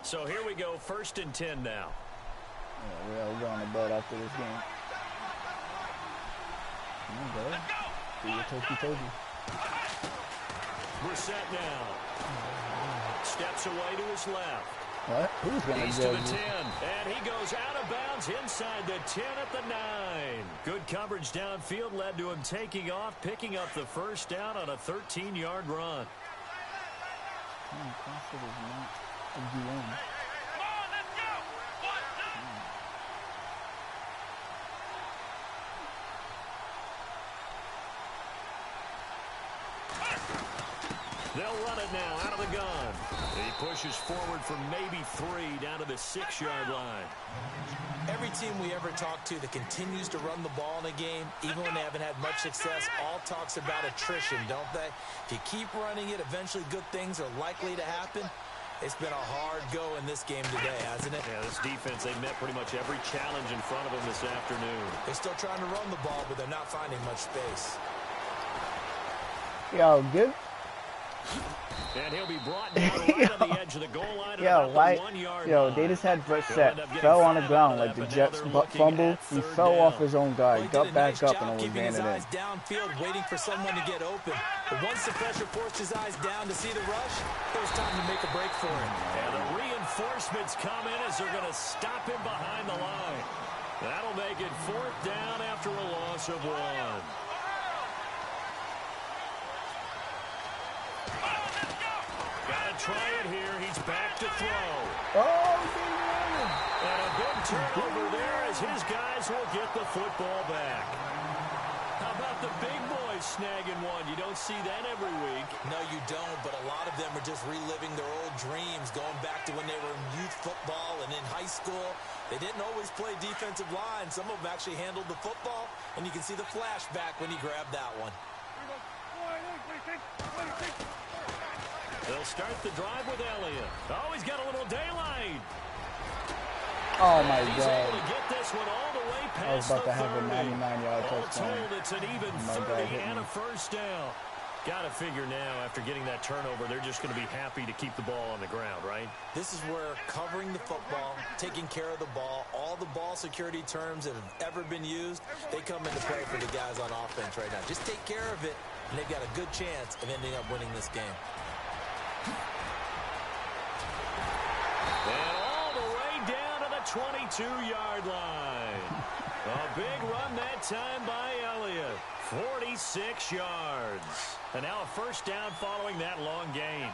[SPEAKER 4] So here we go, 1st and 10 now.
[SPEAKER 6] Yeah, we're on the board after this game. Come on, bro. Do your turkey.
[SPEAKER 4] Brissett now. Steps away to his left.
[SPEAKER 6] What? Who's gonna
[SPEAKER 4] He's to the
[SPEAKER 6] judge
[SPEAKER 4] 10,
[SPEAKER 6] you?
[SPEAKER 4] and he goes out of bounds inside the 10 at the 9. Good coverage downfield led to him taking off, picking up the first down on a 13-yard run. They'll run it now out of the gun. He pushes forward for maybe 3 down to the 6-yard line.
[SPEAKER 5] Every team we ever talk to that continues to run the ball in a game, even when they haven't had much success, all talks about attrition, don't they? If you keep running it, eventually good things are likely to happen. It's been a hard go in this game today, hasn't it?
[SPEAKER 4] Yeah, this defense, they met pretty much every challenge in front of them this afternoon.
[SPEAKER 5] They're still trying to run the ball, but they're not finding much space.
[SPEAKER 6] Yo, good.
[SPEAKER 4] And he'll be brought down right on the edge of the goal line at about the 1-yard line.
[SPEAKER 6] They just had
[SPEAKER 4] They'll
[SPEAKER 6] Brissett
[SPEAKER 4] end up getting
[SPEAKER 6] fell on the
[SPEAKER 4] 5
[SPEAKER 6] ground
[SPEAKER 4] out
[SPEAKER 6] like
[SPEAKER 4] of
[SPEAKER 6] the
[SPEAKER 4] that, but
[SPEAKER 6] Jets
[SPEAKER 4] now they're looking
[SPEAKER 6] fumble.
[SPEAKER 4] at
[SPEAKER 6] He
[SPEAKER 4] 3rd
[SPEAKER 6] fell
[SPEAKER 4] down.
[SPEAKER 6] off his own guy,
[SPEAKER 5] Well, he
[SPEAKER 6] got
[SPEAKER 5] did a
[SPEAKER 6] back
[SPEAKER 5] nice
[SPEAKER 6] up,
[SPEAKER 5] job
[SPEAKER 6] and it was
[SPEAKER 5] keeping his
[SPEAKER 6] landed
[SPEAKER 5] eyes
[SPEAKER 6] in.
[SPEAKER 5] downfield, waiting for someone to get open. But once the pressure forced his eyes down to see the rush, it was time to make a break for him.
[SPEAKER 4] And the reinforcements come in as they're going to stop him behind the line. That'll make it 4th down after a loss of 1. Gotta try it here. He's back to throw. And a big turnover there as his guys will get the football back. How about the big boys snagging one? You don't see that every week.
[SPEAKER 5] No, you don't, but a lot of them are just reliving their old dreams, going back to when they were in youth football and in high school. They didn't always play defensive line. Some of them actually handled the football, and you can see the flashback when he grabbed that one.
[SPEAKER 4] They'll start the drive with Elliott. Oh, he's got a little daylight.
[SPEAKER 6] Oh my
[SPEAKER 4] And he's
[SPEAKER 6] God.
[SPEAKER 4] able to get this one all the way
[SPEAKER 6] I was
[SPEAKER 4] past
[SPEAKER 6] about
[SPEAKER 4] the
[SPEAKER 6] to have a
[SPEAKER 4] 30.
[SPEAKER 6] 99-yard
[SPEAKER 4] All
[SPEAKER 6] touchdown.
[SPEAKER 4] told, it's an even
[SPEAKER 6] My God
[SPEAKER 4] 30
[SPEAKER 6] hit
[SPEAKER 4] and
[SPEAKER 6] me.
[SPEAKER 4] a first down. Got to figure now, after getting that turnover, they're just going to be happy to keep the ball on the ground, right?
[SPEAKER 5] This is where covering the football, taking care of the ball, all the ball security terms that have ever been used, they come into play for the guys on offense right now. Just take care of it, and they've got a good chance of ending up winning this game.
[SPEAKER 4] And all the way down to the 22-yard line. A big run that time by Elliott. 46 yards. And now a first down following that long gain.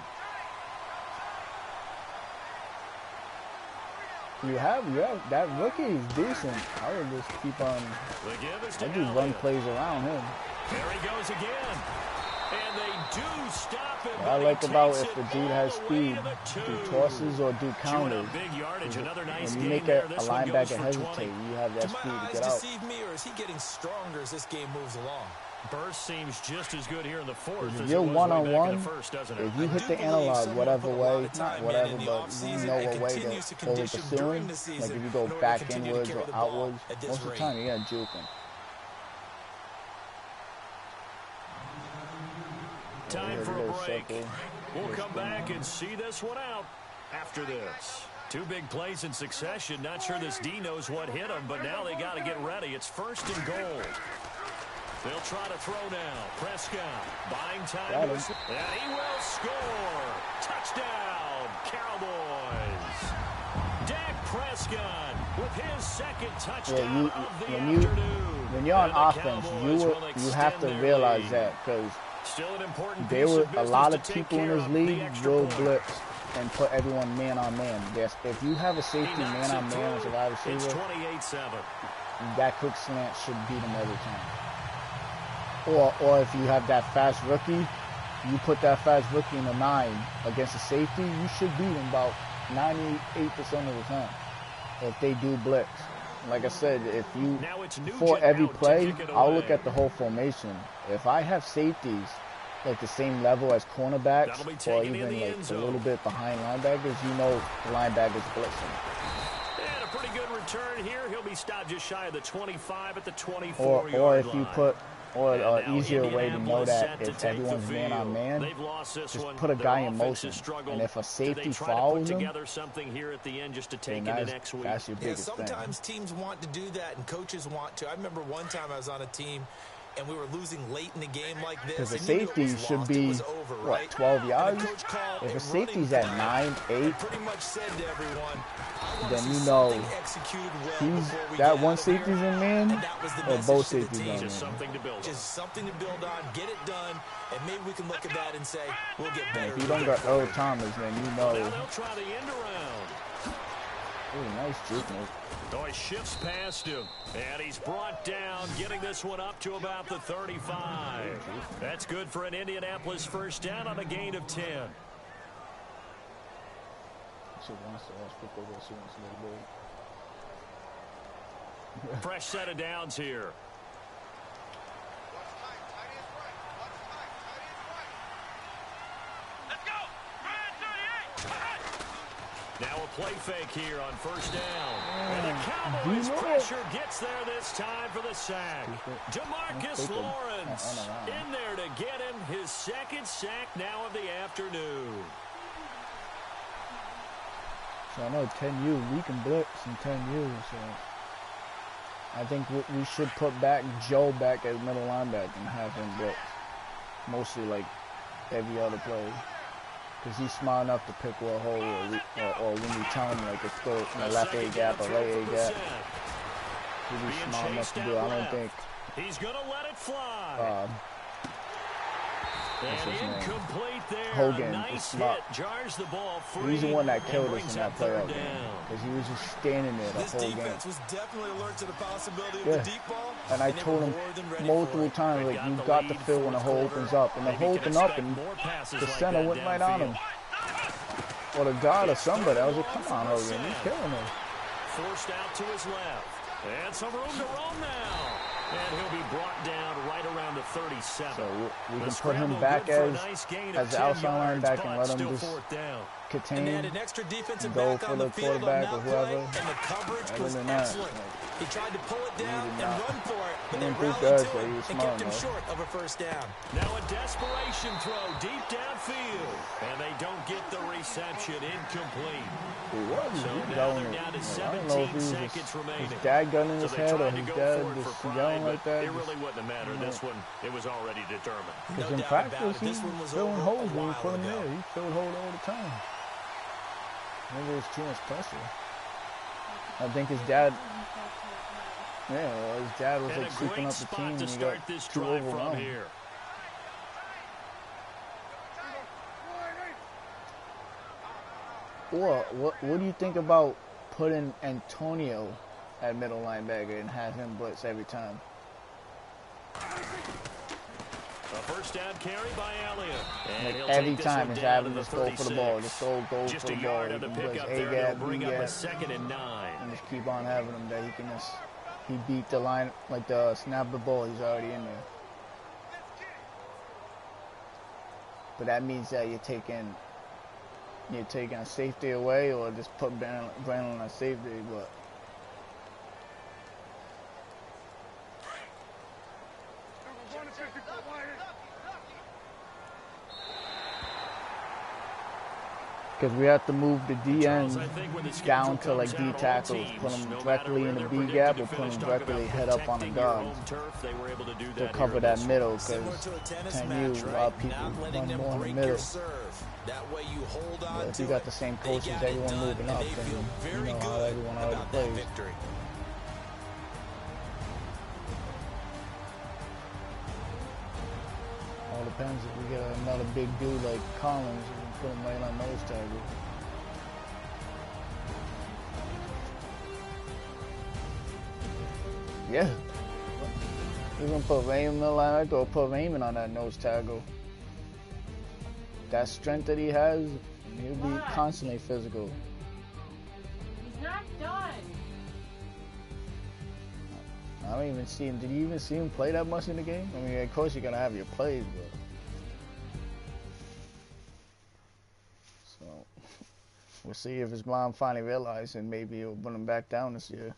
[SPEAKER 6] You have that rookie is decent. I would just keep on.
[SPEAKER 4] The give is to
[SPEAKER 6] I just run
[SPEAKER 4] Elliott.
[SPEAKER 6] plays around him.
[SPEAKER 4] There he goes again. And they do stop it.
[SPEAKER 6] What I
[SPEAKER 4] but he
[SPEAKER 6] like about
[SPEAKER 4] takes
[SPEAKER 6] if the
[SPEAKER 4] it
[SPEAKER 6] dude
[SPEAKER 4] all
[SPEAKER 6] has
[SPEAKER 4] the way
[SPEAKER 6] speed,
[SPEAKER 4] to the
[SPEAKER 6] do
[SPEAKER 4] 2.
[SPEAKER 6] tosses or do
[SPEAKER 4] Chewing
[SPEAKER 6] counters.
[SPEAKER 4] up big yardage, another nice
[SPEAKER 6] When you
[SPEAKER 4] gain
[SPEAKER 6] make
[SPEAKER 4] there.
[SPEAKER 6] a
[SPEAKER 4] This one goes
[SPEAKER 6] linebacker
[SPEAKER 4] for
[SPEAKER 6] hesitate,
[SPEAKER 4] 20.
[SPEAKER 6] you have that
[SPEAKER 5] Do my
[SPEAKER 6] speed to
[SPEAKER 5] eyes
[SPEAKER 6] get out.
[SPEAKER 5] deceive me, or is he getting stronger as this game moves along?
[SPEAKER 4] Burst seems just as good here in the fourth
[SPEAKER 6] If
[SPEAKER 4] as
[SPEAKER 6] you're
[SPEAKER 4] it was way back in
[SPEAKER 6] one-on-one,
[SPEAKER 4] the first, doesn't it?
[SPEAKER 6] if you
[SPEAKER 5] I
[SPEAKER 6] hit
[SPEAKER 5] do
[SPEAKER 6] the
[SPEAKER 5] believe
[SPEAKER 6] analog
[SPEAKER 5] someone
[SPEAKER 6] whatever
[SPEAKER 5] put a lot
[SPEAKER 6] way,
[SPEAKER 5] of
[SPEAKER 6] not
[SPEAKER 5] time
[SPEAKER 6] whatever,
[SPEAKER 5] in the
[SPEAKER 6] but
[SPEAKER 5] offseason
[SPEAKER 6] you know
[SPEAKER 5] and
[SPEAKER 6] what way
[SPEAKER 5] continues to
[SPEAKER 6] to
[SPEAKER 5] condition
[SPEAKER 6] pursue
[SPEAKER 5] during
[SPEAKER 6] him.
[SPEAKER 5] the
[SPEAKER 6] Like
[SPEAKER 5] season
[SPEAKER 6] if you
[SPEAKER 5] in
[SPEAKER 6] go
[SPEAKER 5] order to
[SPEAKER 6] back
[SPEAKER 5] continue to
[SPEAKER 6] inwards
[SPEAKER 5] carry
[SPEAKER 6] or
[SPEAKER 5] the ball
[SPEAKER 6] outwards,
[SPEAKER 5] at this
[SPEAKER 6] most of the
[SPEAKER 5] rate.
[SPEAKER 6] time you gotta juke him.
[SPEAKER 4] Time for a
[SPEAKER 6] little
[SPEAKER 4] break.
[SPEAKER 6] circle.
[SPEAKER 4] We'll come back and see this one out after this. Two big plays in succession. Not sure this D knows what hit him, but now they got to get ready. It's first and goal. They'll try to throw now. Prescott buying time.
[SPEAKER 6] Got him.
[SPEAKER 4] And he will score. Touchdown, Cowboys. Dak Prescott with his second touchdown of the afternoon.
[SPEAKER 6] When you're on
[SPEAKER 4] And the
[SPEAKER 6] offense,
[SPEAKER 4] Cowboys will
[SPEAKER 6] you have
[SPEAKER 4] extend
[SPEAKER 6] to
[SPEAKER 4] their
[SPEAKER 6] realize
[SPEAKER 4] lead.
[SPEAKER 6] that because
[SPEAKER 4] Still an important
[SPEAKER 6] there
[SPEAKER 4] piece
[SPEAKER 6] were
[SPEAKER 4] of
[SPEAKER 6] a
[SPEAKER 4] business
[SPEAKER 6] lot
[SPEAKER 4] to
[SPEAKER 6] of
[SPEAKER 4] take
[SPEAKER 6] people in
[SPEAKER 4] care
[SPEAKER 6] this
[SPEAKER 4] of, the
[SPEAKER 6] league
[SPEAKER 4] extra
[SPEAKER 6] will
[SPEAKER 4] point.
[SPEAKER 6] blitz and put everyone man on man. If you have a safety
[SPEAKER 4] He knocks
[SPEAKER 6] man on
[SPEAKER 4] it
[SPEAKER 6] man as a
[SPEAKER 4] through.
[SPEAKER 6] wide
[SPEAKER 4] It's
[SPEAKER 6] receiver,
[SPEAKER 4] 28-7.
[SPEAKER 6] that quick slant should beat him every time. Or if you have that fast rookie, you put that fast rookie in a 9 against a safety, you should beat him about 98% of the time if they do blitz. Like I said, if you
[SPEAKER 4] Now it's
[SPEAKER 6] for
[SPEAKER 4] Nugent
[SPEAKER 6] every
[SPEAKER 4] out to
[SPEAKER 6] play,
[SPEAKER 4] kick it
[SPEAKER 6] I'll look
[SPEAKER 4] away.
[SPEAKER 6] at the whole formation. If I have safeties like the same level as cornerbacks
[SPEAKER 4] That'll be
[SPEAKER 6] or
[SPEAKER 4] taken in
[SPEAKER 6] even
[SPEAKER 4] the
[SPEAKER 6] like
[SPEAKER 4] end
[SPEAKER 6] a
[SPEAKER 4] zone.
[SPEAKER 6] little bit behind linebackers, you know the linebackers blitzing.
[SPEAKER 4] And a pretty good return here. He'll be stopped just shy of the 25 at the 24-yard line.
[SPEAKER 6] Or if you put
[SPEAKER 4] And
[SPEAKER 6] an
[SPEAKER 4] now
[SPEAKER 6] easier way to know
[SPEAKER 4] Indianapolis
[SPEAKER 6] that
[SPEAKER 4] set to
[SPEAKER 6] if
[SPEAKER 4] take
[SPEAKER 6] everyone's
[SPEAKER 4] the
[SPEAKER 6] man on
[SPEAKER 4] field.
[SPEAKER 6] man,
[SPEAKER 4] They've lost this
[SPEAKER 6] just
[SPEAKER 4] one.
[SPEAKER 6] put a
[SPEAKER 4] Their
[SPEAKER 6] guy in
[SPEAKER 4] offense
[SPEAKER 6] motion.
[SPEAKER 4] has struggled.
[SPEAKER 6] And if a
[SPEAKER 4] Do they
[SPEAKER 6] safety
[SPEAKER 4] try to put
[SPEAKER 6] follows him,
[SPEAKER 4] together something here at the end just to take
[SPEAKER 6] then
[SPEAKER 4] into next week?
[SPEAKER 6] that's your
[SPEAKER 5] Yeah,
[SPEAKER 6] biggest thing.
[SPEAKER 5] sometimes teams want to do that, and coaches want to. I remember one time I was on a team, and we were losing late in the game like this.
[SPEAKER 6] Because the
[SPEAKER 5] and you knew it
[SPEAKER 6] safety
[SPEAKER 5] was
[SPEAKER 6] should
[SPEAKER 5] lost.
[SPEAKER 6] be,
[SPEAKER 5] It was over,
[SPEAKER 6] what,
[SPEAKER 5] right?
[SPEAKER 6] 12
[SPEAKER 5] And
[SPEAKER 6] yards?
[SPEAKER 5] the coach called
[SPEAKER 6] If
[SPEAKER 5] a
[SPEAKER 6] a safety's
[SPEAKER 5] running
[SPEAKER 6] at
[SPEAKER 5] play
[SPEAKER 6] 9, 8,
[SPEAKER 5] and pretty much said to everyone, I want
[SPEAKER 6] then
[SPEAKER 5] to see
[SPEAKER 6] you know
[SPEAKER 5] something executed well
[SPEAKER 6] he's
[SPEAKER 5] before we
[SPEAKER 6] that
[SPEAKER 5] get
[SPEAKER 6] one
[SPEAKER 5] out of here.
[SPEAKER 6] safety's in man,
[SPEAKER 5] And that was the
[SPEAKER 6] or
[SPEAKER 5] message
[SPEAKER 6] both
[SPEAKER 5] to the
[SPEAKER 6] safeties
[SPEAKER 5] team.
[SPEAKER 6] on
[SPEAKER 4] Just
[SPEAKER 6] man.
[SPEAKER 4] something to build on.
[SPEAKER 5] Just something to build on, get it done, and maybe we can look at that and say, we'll get better.
[SPEAKER 6] If you don't got Earl Thomas, then you know.
[SPEAKER 4] Now they'll try the end around.
[SPEAKER 6] Ooh, nice juke move.
[SPEAKER 4] Oh, he shifts past him, and he's brought down, getting this one up to about the 35. That's good for an Indianapolis first down on a gain of 10. Fresh set of downs here. Now a play fake here on first down. And the Cowboys pressure gets there this time for the sack. DeMarcus Lawrence in there to get him his second sack now of the afternoon.
[SPEAKER 6] So I know 10U, we can blitz in 10U, so I think we should put back Joe back as middle linebacker and have him blitz. Mostly like every other play. Because he's smart enough to pick a hole or when we tell him like it's go in the left A gap or right A gap. He's smart enough to do it. I don't think
[SPEAKER 4] He's going to let it fly.
[SPEAKER 6] what's
[SPEAKER 4] And
[SPEAKER 6] his name?
[SPEAKER 4] incomplete there.
[SPEAKER 6] Hogan
[SPEAKER 4] A
[SPEAKER 6] is
[SPEAKER 4] nice
[SPEAKER 6] smart.
[SPEAKER 4] hit. Jars the ball free.
[SPEAKER 6] He's the one that killed
[SPEAKER 4] and
[SPEAKER 6] us
[SPEAKER 4] brings
[SPEAKER 6] in that
[SPEAKER 4] up third
[SPEAKER 6] playoff game.
[SPEAKER 4] down.
[SPEAKER 6] Because he was just standing there the
[SPEAKER 5] This
[SPEAKER 6] whole game.
[SPEAKER 5] defense was definitely alert to the possibility of
[SPEAKER 6] Yeah.
[SPEAKER 5] the deep ball.
[SPEAKER 6] And I
[SPEAKER 5] they
[SPEAKER 6] told
[SPEAKER 5] were
[SPEAKER 6] him
[SPEAKER 5] more than ready
[SPEAKER 6] multiple
[SPEAKER 5] for it.
[SPEAKER 6] times,
[SPEAKER 4] They've
[SPEAKER 6] like,
[SPEAKER 4] got
[SPEAKER 6] you
[SPEAKER 4] the
[SPEAKER 6] got to
[SPEAKER 4] lead,
[SPEAKER 6] fill when the
[SPEAKER 4] fourth
[SPEAKER 6] hole
[SPEAKER 4] quarter.
[SPEAKER 6] opens up. And the
[SPEAKER 4] Maybe
[SPEAKER 6] hole
[SPEAKER 4] you can
[SPEAKER 6] opened up
[SPEAKER 4] expect
[SPEAKER 6] and
[SPEAKER 4] more passes
[SPEAKER 6] the
[SPEAKER 4] like
[SPEAKER 6] center
[SPEAKER 4] that
[SPEAKER 6] went right on him.
[SPEAKER 4] downfield.
[SPEAKER 6] Or the guard or somebody. I was like, come on, Hogan, he's killing him.
[SPEAKER 4] Forced out to his left. And some room to roam now. And he'll be brought down right around the 37.
[SPEAKER 6] So we can put him back as the outside linebacker and let him just contain,
[SPEAKER 5] and an extra defensive
[SPEAKER 6] go
[SPEAKER 5] back
[SPEAKER 6] for
[SPEAKER 5] on
[SPEAKER 6] the
[SPEAKER 5] the field
[SPEAKER 6] quarterback or
[SPEAKER 5] on that play,
[SPEAKER 6] whoever.
[SPEAKER 5] and the coverage
[SPEAKER 6] Other
[SPEAKER 5] was
[SPEAKER 6] than that,
[SPEAKER 5] excellent. He tried to pull it down and
[SPEAKER 6] not.
[SPEAKER 5] run for it, but
[SPEAKER 6] He
[SPEAKER 5] they
[SPEAKER 6] didn't do
[SPEAKER 5] rallied
[SPEAKER 6] good,
[SPEAKER 5] to
[SPEAKER 6] but
[SPEAKER 5] him
[SPEAKER 6] he was
[SPEAKER 5] and
[SPEAKER 6] smart
[SPEAKER 5] kept him
[SPEAKER 6] enough.
[SPEAKER 5] short of a first down.
[SPEAKER 4] Now a desperation throw deep downfield. And they don't get the reception. Incomplete. So now they're down to 17 seconds remaining.
[SPEAKER 6] His dad gun in his
[SPEAKER 4] So they
[SPEAKER 6] head or
[SPEAKER 4] tried to
[SPEAKER 6] his
[SPEAKER 4] go
[SPEAKER 6] dad
[SPEAKER 4] for it
[SPEAKER 6] just
[SPEAKER 4] for
[SPEAKER 6] yelling
[SPEAKER 4] pride,
[SPEAKER 6] like that.
[SPEAKER 4] It really wouldn't have mattered. This one, it was already determined.
[SPEAKER 6] Because
[SPEAKER 5] No
[SPEAKER 6] in
[SPEAKER 5] doubt
[SPEAKER 6] practice,
[SPEAKER 5] about it.
[SPEAKER 6] he's
[SPEAKER 5] This one was
[SPEAKER 6] filling
[SPEAKER 5] over
[SPEAKER 6] holes
[SPEAKER 5] a
[SPEAKER 6] when you
[SPEAKER 5] while
[SPEAKER 6] put him
[SPEAKER 5] ago.
[SPEAKER 6] there. He filled holes all the time. Maybe it's too much pressure. I think his dad, his dad was
[SPEAKER 4] And
[SPEAKER 6] like
[SPEAKER 4] a
[SPEAKER 6] sweeping
[SPEAKER 4] great
[SPEAKER 6] up the
[SPEAKER 4] spot
[SPEAKER 6] team
[SPEAKER 4] to
[SPEAKER 6] and he
[SPEAKER 4] start
[SPEAKER 6] got
[SPEAKER 4] this
[SPEAKER 6] too
[SPEAKER 4] drive from
[SPEAKER 6] overwhelmed.
[SPEAKER 4] here.
[SPEAKER 6] Or what do you think about putting Antonio at middle linebacker and have him blitz every time?
[SPEAKER 4] A first down carry by Elliott. And
[SPEAKER 6] Like
[SPEAKER 4] he'll
[SPEAKER 6] every
[SPEAKER 4] take this
[SPEAKER 6] time
[SPEAKER 4] one
[SPEAKER 6] it's
[SPEAKER 4] down
[SPEAKER 6] having
[SPEAKER 4] to
[SPEAKER 6] just
[SPEAKER 4] the
[SPEAKER 6] go for the ball,
[SPEAKER 4] 36.
[SPEAKER 6] just go
[SPEAKER 4] Just
[SPEAKER 6] for
[SPEAKER 4] a
[SPEAKER 6] the
[SPEAKER 4] yard
[SPEAKER 6] ball.
[SPEAKER 4] on the
[SPEAKER 6] He can blitz
[SPEAKER 4] pickup
[SPEAKER 6] A
[SPEAKER 4] there.
[SPEAKER 6] gap,
[SPEAKER 4] They'll bring
[SPEAKER 6] B
[SPEAKER 4] up a
[SPEAKER 6] gap,
[SPEAKER 4] 2nd and 9.
[SPEAKER 6] and just keep on having him that he can just beat the line like the snap the ball. He's already in there. But that means that you're taking a safety away or just put Brandon on safety, but. Because we have to move the D end down to like D tackles, put them directly in the B gap or put them directly head up on the guards to cover that middle. Because 10U, a lot of people run more in the middle. But if you got the same coaches, everyone moving up, then you know how everyone already plays. All depends if we get another big dude like Collins, we can put him right on nose tackle. Yeah. Even put Raymond linebacker or put Raymond on that nose tackle. That strength that he has, he'll be constantly physical.
[SPEAKER 7] He's not done.
[SPEAKER 6] I don't even see him. Did you even see him play that much in the game? I mean, of course you're gonna have your plays, but so we'll see if his mom finally realizes and maybe he'll put him back down this year.